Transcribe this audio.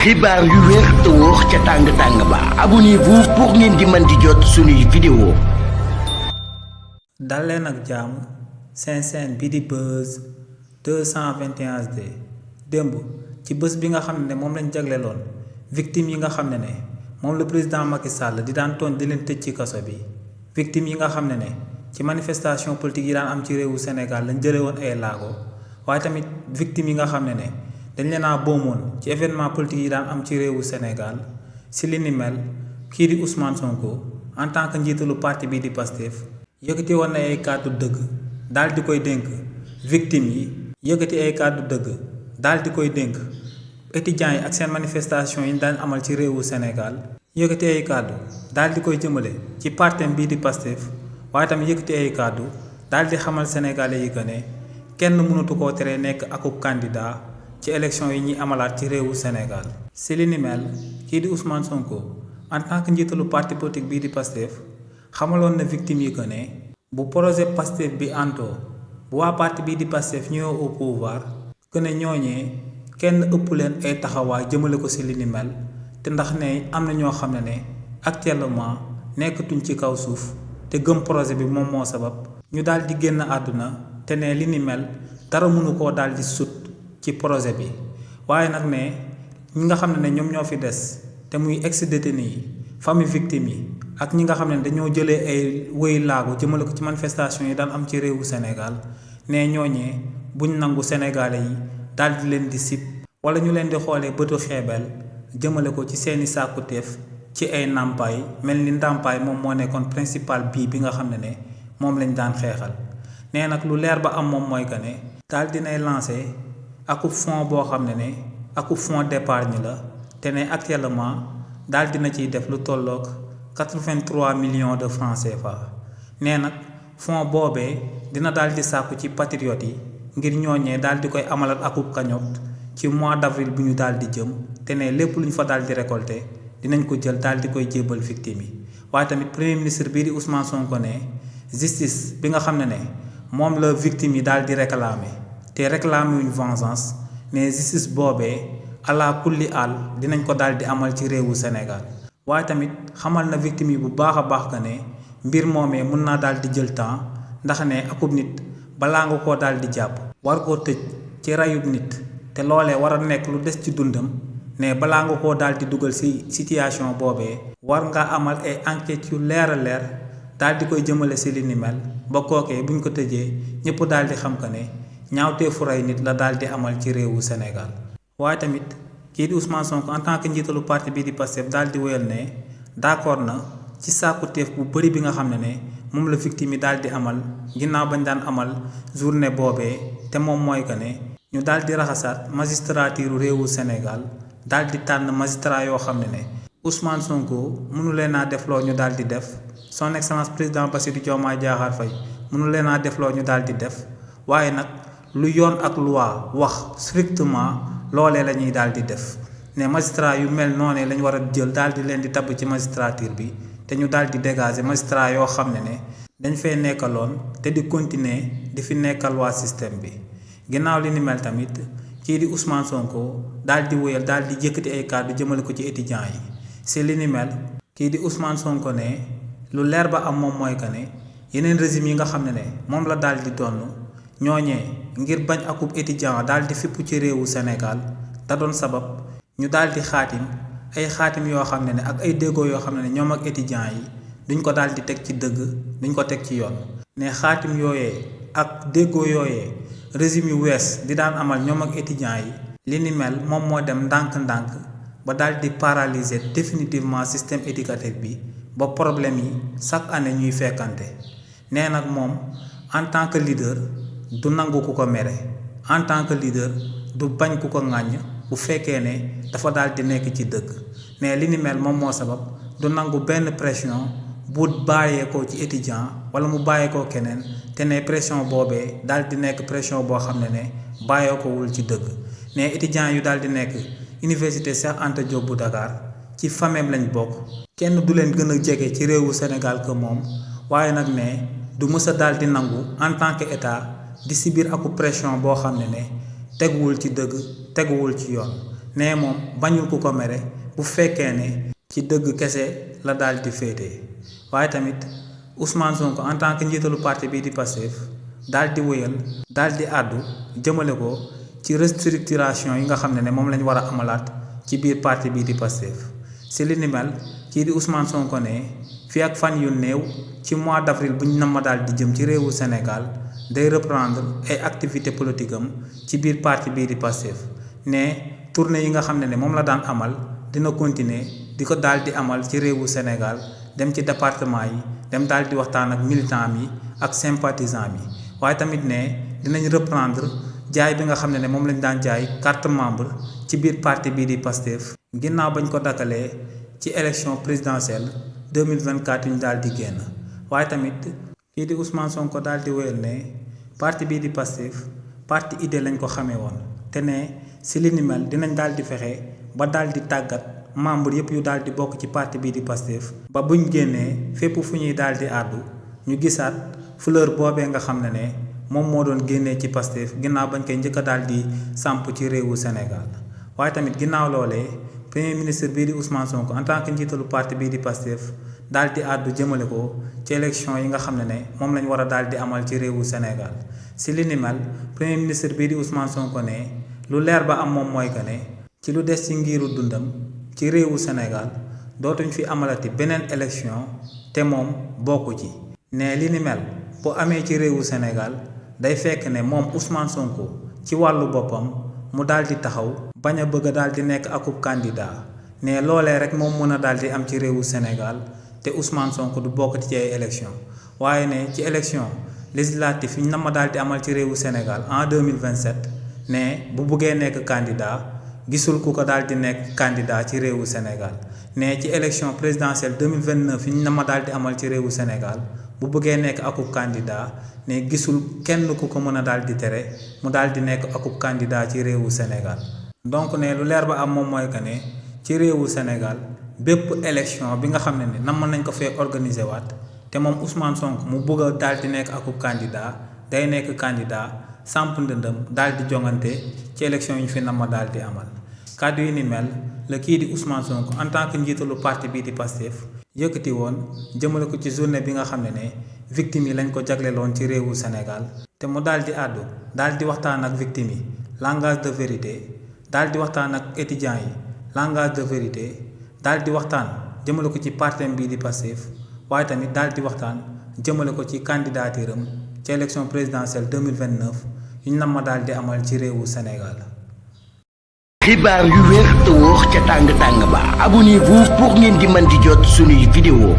xibaar yu wér te wóor ca tàng-tàng ba abonnez-vous pour ngeen di mën di jot suñuy vidéo. dal leen ak jàmm seen chaîne bi di Buzz 221 HD démb ci bés bi nga xam ne moom lañ jagleeloon victime yi nga xam ne moom la président Macky Sall di daan tooñ di leen tëj ci kaso bi victime yi nga xam ne ci manifestation politique yi daan am ci réewu Sénégal lañ jële woon ay laago waaye tamit victime yi nga xam ne dañ leen a boomoon ci événement politique yi daan am ci réewu Sénégal si li ni mel kii di Ousmane Sonko en tant que njiitalu parti bii di Pastef yëkkati woon na ay kàddu dëgg daal di koy dénk victime yi yëkkati ay kàddu dëgg daal di koy dénk étudiants yi ak seen manifestation yi daan amal ci réewu Sénégal yëkkati ay kàddu daal di koy jëmale ci partem bii di Pastef waaye tamit yëkkati ay kàddu daal di xamal sénégalais yi que ne kenn mënatu koo tere nekk akub candidat ci élection yi ñuy amalaat ci réewu Sénégal si li ni mel kii di Ousmane Sonko en tant que njiitalu parti politique bii di Pastef xamaloon na victime yi que ne bu projet Pastef bi antoo bu waa parti bii di Pastef ñëwee au pouvoir que ne ñooñee kenn ëpp leen ay taxawaay jëmale ko si li ni mel te ndax ne am na ñoo xam ne actuellement nekkatuñ ci kaw suuf te gëm projet bi moom moo sabab ñu daal di génn àdduna te ne li ni mel dara mënu koo daal di sut ci projet bi waaye nag ne ñi nga xam ne ñoom ñoo fi des te muy ex-détenu yi famille victime yi ak ñi nga xam ne dañoo jëlee ay wéy laagu jëmale ko ci manifestation yi daan am ci réewu Sénégal ne ñooñee buñ nangu sénégalais yi daal di leen di sib wala ñu leen di xoolee bëtu xeebel jëmale ko ci seeni sàkkuteef ci ay ndàmpaay mel ni ndàmpaay moom moo nekkoon principal bii bi nga xam ne moom lañ daan xeexal nee nag lu leer ba am moom mooy que ne daal dinay lancé akub fonds boo xam ne akub fonds d'épargne la te ne actuellement daal dina ciy def lu tolloog 83 millions de francs CFA nee nag fonds boobee dina daal di sàkku ci patriotes yi ngir ñooñee daal di koy amalat akub cagnotte ci mois d'avril bi ñu daal di jëm te ne lépp lu ñu fa daal di récolter dinañ ko jël daal di koy jébbal victime yi waaye tamit premier ministre bii di Ousmane Sonko ne justice bi nga xam ne moom la victime yi daal di réclamer te réclamer wuñ vengeance mais justice boobee ala kulli àll dinañ ko daal di amal ci réewu Sénégal waaye tamit xamal na victime yi bu baax a baax que ne mbir moomee mun naa daal di jël temps ndax ne akub nit balaa nga koo daal di jàpp war koo tëj ci rayub nit te loolee war a nekk lu des ci dundam ne balaa nga koo daal di dugal ci situation boobee war nga amal ay enquêtes yu leer a leer daal di koy jëmale ci li ni mel ba kookee buñ ko tëjee ñëpp daal di xam que ne ñaawteefu rey nit la daal di amal ci réewu Sénégal waaye tamit kii di Ousmane Sonko en tant que njiitalu parti bii di Pastef daal di wéyal ne d'accord na ci sàkkuteef bu bëri bi nga xam ne moom la victime yi daal di amal ginnaaw bañ daan amal journée boobee te moom mooy que ne ñu daal di raxasaat magistrature réewu Sénégal daal di tànn magistrat yoo xam ne Ousmane Sonko mënu leen a def loo ñu daal di def son excellence président Bassirou Diomaye Diakhar Faye mënu leen a def loo ñu daal di def waaye nag lu yoon ak loi wax strictement loolee la ñuy daal di def ne magistrat yu mel noonu lañ war a jël daal di leen di tabb ci magistrature bi te ñu daal di dégager magistrat yoo xam ne dañ fay nekkaloon te di continuer di fi nekkal waa système bi ginnaaw li ni mel tamit kii di Ousmane Sonko daal di wéyal daal di yëkkati ay kàddu jëmale ko ci étudiants yi c'est li ni mel kii di Ousmane Sonko ne lu leer ba am moom mooy que ne yeneen régime yi nga xam ne moom la daal di donn ñooñee ngir bañ akub étudiant daal di fipp ci réewu Sénégal da doon sabab ñu daal di xaatim ay xaatim yoo xam ne ak ay déggoo yoo xam ne ñoom ak étudiants yi duñ ko daal di teg ci dëgg duñ ko teg ci yoon ne xaatim yooyee ak déggoo yooyee régime yu wees di daan amal ñoom ak étudiants yi li ni mel moom moo dem ndànk-ndànk ba daal di paralyser définitivement système éducatif bi ba problème yi chaque année ñuy fekkante nee nag moom en tant que leader du nangu ku ko mere en tant que leader du bañ ku ko ŋàññ bu fekkee ne dafa daal di nekk ci dëgg ne li ni mel moom moo sabab du nangu benn pression bu bàyyeekoo ci étudiant wala mu bàyyeekoo keneen te ne pression boobee daal di nekk pression boo xam ne bàyyeekoowul ci dëgg ne étudiants yu daal di nekk université Cheikh Anta Diop bu Dakar ci fameem lañ bokk kenn du leen gën a jege ci réewu Sénégal que moom waaye nag ne du mës a daal di nangu en tant que état di subir aku pression boo xam ne teguwul ci dëgg teguwul ci yoon nee moom bañul ku ko mere bu fekkee ne ci dëgg kese la daal di féete. waaye tamit Ousmane Sonko en tant que njiitalu parti bii di Pastef daal di wëyal daal di àddu jëmale ko ci restructuration yi nga xam ne moom lañ war a amalaat ci biir parti bii di Pastef. si li ni mel kii di Ousmane Sonko ne fii ak fan yu néew ci mois d'avril buñ nam ma daal di jëm ci réewu Sénégal day reprendre ay activité politique am ci biir parti bii di Pastef ne tournée yi nga xam ne moom la daan amal dina continuer di ko daal di amal ci réewu Sénégal dem ci département yi dem daal di waxtaan ak militant yi ak sympathisant yi. waaye tamit ne dinañ reprendre jaay bi nga xam ne moom lañ daan jaay carte membre ci biir parti bii di Pastef ginnaaw bañ ko dakkalee ci élection présidentielle 2024 yu ñu daal di génn. waaye tamit kii di Ousmane Sonko daal di wéyal ne parti bii di Pastef parti idée lañ ko xamee woon te ne si li ni mel dinañ daal di fexe ba daal di tàggat membre yëpp yu daal di bokk ci parti bii di Pastef ba buñ génnee fépp fu ñuy daal di àddu ñu gisaat fleur boobee nga xam ne moom moo doon génnee ci Pastef ginnaaw bañ koy njëkk a daal di samp ci réewu Sénégal. waaye tamit ginnaaw loolee premier ministre bii di Ousmane Sonko en tant que njiitalu parti bii di Pastef daal di àddu jëmale ko ci élection yi nga xam ne moom lañ war a daal di amal ci réewu Sénégal. si li ni mel premier ministre bii di Ousmane Sonko ne lu leer ba am moom mooy que ne ci lu des ci ngiru dundam ci réewu Sénégal dootuñ fi amalati beneen élection te moom bokku ci. ne li ni mel bu amee ci réewu Sénégal day fekk ne moom Ousmane Sonko ci wàllu boppam mu daal di taxaw bañ a bëgg a daal di nekk akub candidat ne loolee rek moom mën a daal di am ci réewu Sénégal te Ousmane Sonko du bokk ci ay élection waaye ne ci élection législative yi ñu nama daal di amal ci réewu Sénégal en 2027 ne bu buggee nekk candidat gisul ku ko daal di nekk candidat ci réewu Sénégal. ne ci élection présidentielle 2029 yi ñu nama daal di amal ci réewu Sénégal bu bëggee nekk akub candidat ne gisul kenn ku ko mën a daal di tere mu daal di nekk akub candidat ci réewu Sénégal. donc ne lu leer ba am moom mooy que ne ci réewu Sénégal bépp élection bi nga xam ne nam nañ ko fee organiser waat te moom Ousmane Sonko mu bëgg a daal di nekk akub candidat day nekk candidat samp ndëndëm daal di jongante ci élection yi ñu fi nam ma daal di amal. kàddu yi ni mel la kii di Ousmane Sonko en tant que njiitalu parti bii di Pastef yëkkati woon jëmale ko ci journée bi nga xam ne victime yi lañ ko jagleeloon ci réewu Sénégal te mu daal di àddu daal di waxtaan ak victime yi langage de vérité daal di waxtaan ak étudiants yi langage de vérité daal di waxtaan jëmale ko ci partem bii di Pastef waaye tamit daal di waxtaan jëmale ko ci candidature am ci élection présidentielle 2029 yu ñu nam ma daal di amal ci réewu Sénégal. xibaar yu wér te wóor ca tàng tàng ba abonnez-vous pour ngeen di mën di jot suñuy vidéo